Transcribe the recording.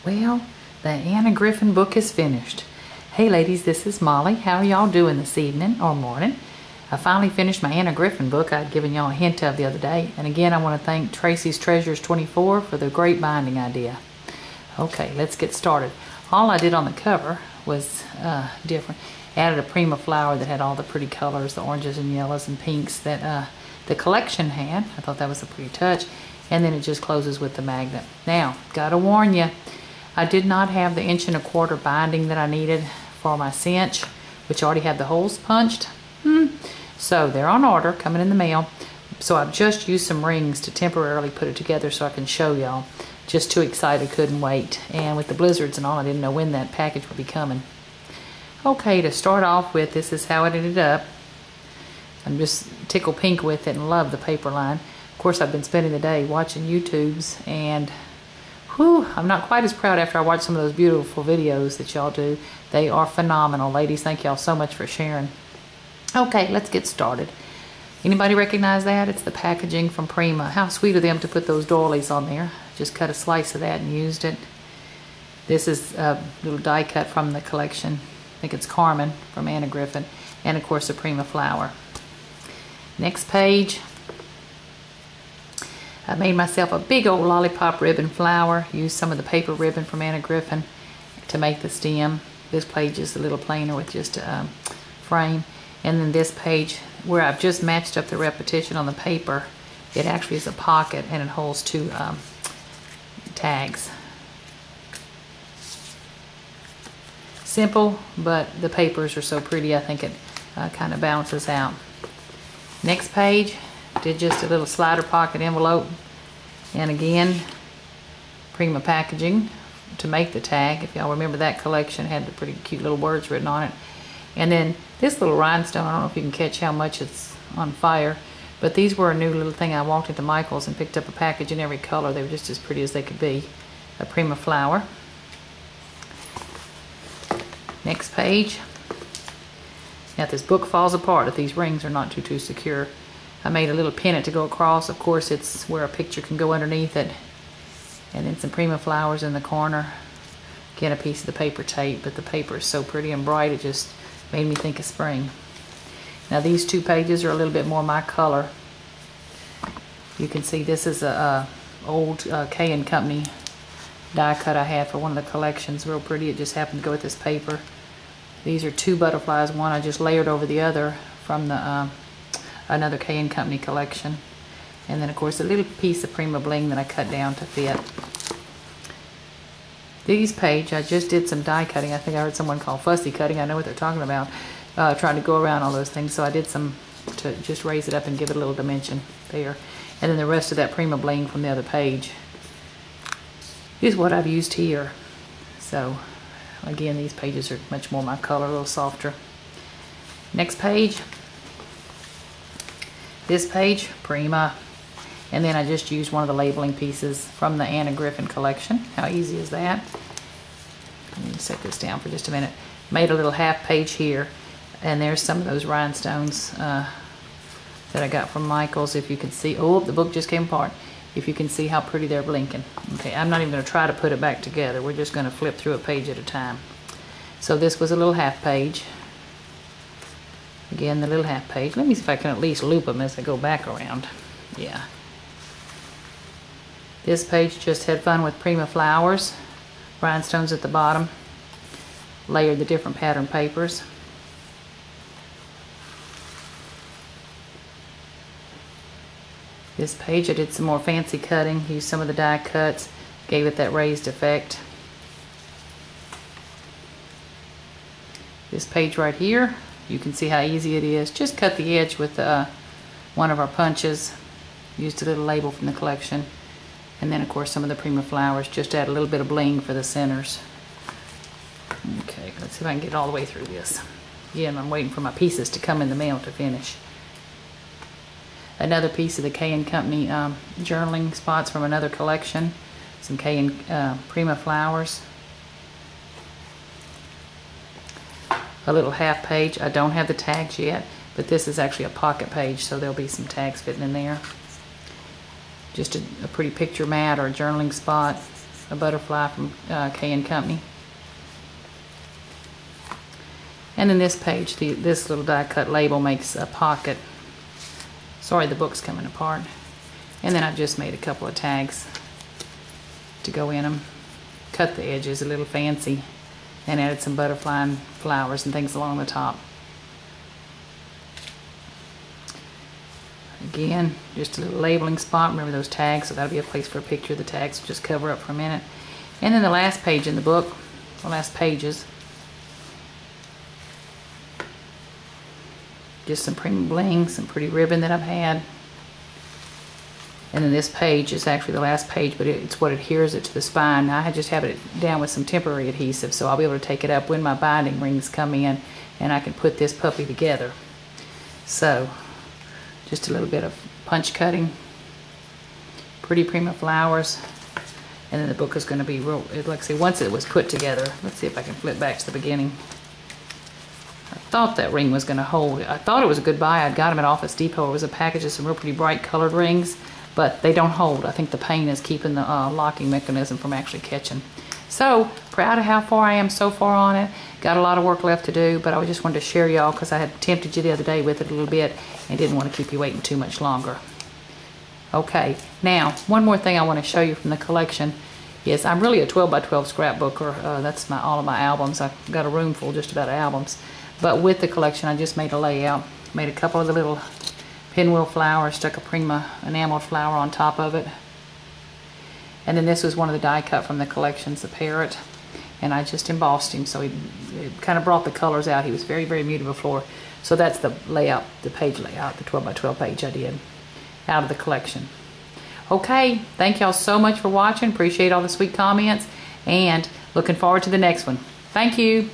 Well, the Anna Griffin book is finished. Hey ladies, this is Molly. How are y'all doing this evening or morning? I finally finished my Anna Griffin book I'd given y'all a hint of the other day. And again, I want to thank Tracy's Treasures 24 for the great binding idea. Okay, let's get started. All I did on the cover was different. Added a Prima flower that had all the pretty colors, the oranges and yellows and pinks that the collection had. I thought that was a pretty touch. And then it just closes with the magnet. Now, gotta warn you, I did not have the 1¼ inch binding that I needed for my cinch, which already had the holes punched. So they're on order, coming in the mail. So I've just used some rings to temporarily put it together so I can show y'all. Just too excited, couldn't wait. And with the blizzards and all, I didn't know when that package would be coming. Okay, to start off with, this is how it ended up. I'm just tickle pink with it and love the paper line. Of course, I've been spending the day watching YouTubes, and whew, I'm not quite as proud after I watch some of those beautiful videos that y'all do. They are phenomenal. Ladies, thank y'all so much for sharing. Okay, let's get started. Anybody recognize that? It's the packaging from Prima. How sweet of them to put those doilies on there. Just cut a slice of that and used it. This is a little die cut from the collection. I think it's Carmen from Anna Griffin. And of course, the Prima flower. Next page. I made myself a big old lollipop ribbon flower. Used some of the paper ribbon from Anna Griffin to make the stem. This page is a little plainer with just a frame. And then this page, where I've just matched up the repetition on the paper, it actually is a pocket and it holds two tags. Simple, but the papers are so pretty, I think it kind of balances out. Next page, did just a little slider pocket envelope. And again, Prima packaging to make the tag. If y'all remember that collection, had the pretty cute little words written on it. And then this little rhinestone, I don't know if you can catch how much it's on fire, but these were a new little thing. I walked into Michael's and picked up a package in every color. They were just as pretty as they could be. A Prima flower. Next page. Now if this book falls apart, if these rings are not too secure, I made a little pennant to go across. Of course, it's where a picture can go underneath it. And then some Prima flowers in the corner. Again, a piece of the paper tape, but the paper is so pretty and bright, it just made me think of spring. Now these two pages are a little bit more my color. You can see this is a old K & Company die cut I had for one of the collections. Real pretty. It just happened to go with this paper. These are two butterflies. One I just layered over the other from the another K & Company collection. And then of course a little piece of Prima bling that I cut down to fit. These page, I just did some die cutting. I think I heard someone call fussy cutting. I know what they're talking about. Trying to go around all those things. So I did some to just raise it up and give it a little dimension there. And then the rest of that Prima bling from the other page is what I've used here. So again, these pages are much more my color, a little softer. Next page. This page, Prima. And then I just used one of the labeling pieces from the Anna Griffin collection. How easy is that? Let me set this down for just a minute. Made a little half page here. And there's some of those rhinestones that I got from Michael's. If you can see, oh, the book just came apart. If you can see how pretty they're blinking. Okay, I'm not even going to try to put it back together. We're just going to flip through a page at a time. So this was a little half page. Again, the little half page. Let me see if I can at least loop them as I go back around. Yeah. This page just had fun with Prima flowers, rhinestones at the bottom, layered the different pattern papers. This page I did some more fancy cutting, used some of the die cuts, gave it that raised effect. This page right here, you can see how easy it is. Just cut the edge with one of our punches, used a little label from the collection. And then of course some of the Prima flowers, just add a little bit of bling for the centers. Okay, let's see if I can get all the way through this. Again, I'm waiting for my pieces to come in the mail to finish. Another piece of the K & Company journaling spots from another collection. Some Prima flowers. A little half page. I don't have the tags yet, but this is actually a pocket page, so there'll be some tags fitting in there. Just a pretty picture mat or a journaling spot. a butterfly from K & Company. And then this page, this little die cut label makes a pocket. Sorry, the book's coming apart. And then I've just made a couple of tags to go in them. Cut the edges a little fancy and added some butterfly and flowers and things along the top. Again, just a little labeling spot. Remember those tags, so that'll be a place for a picture of the tags. Just cover up for a minute. And then the last page in the book, the last pages, just some premium bling, some pretty ribbon that I've had. And then this page is actually the last page, but it's what adheres it to the spine. Now I just have it down with some temporary adhesive, so I'll be able to take it up when my binding rings come in and I can put this puppy together. So, just a little bit of punch cutting, pretty prima flowers, and then the book is going to be real, like I say, once it was put together. Let's see if I can flip back to the beginning. I thought that ring was going to hold. I thought it was a good buy. I'd got them at Office Depot. It was a package of some real pretty bright colored rings, but they don't hold. I think the paint is keeping the locking mechanism from actually catching. So, proud of how far I am so far on it. Got a lot of work left to do, but I just wanted to share y'all because I had tempted you the other day with it a little bit and didn't want to keep you waiting too much longer. Okay, now, one more thing I want to show you from the collection is I'm really a 12 by 12 scrapbooker. That's all of my albums. I've got a room full just about of albums. But with the collection, I just made a layout. Made a couple of the little pinwheel flowers, stuck a prima enameled flower on top of it. And then this was one of the die cut from the collections, the parrot. And I just embossed him, so he kind of brought the colors out. He was very, very muted before. So that's the layout, the page layout, the 12 by 12 page I did out of the collection. Okay, thank y'all so much for watching. Appreciate all the sweet comments and looking forward to the next one. Thank you.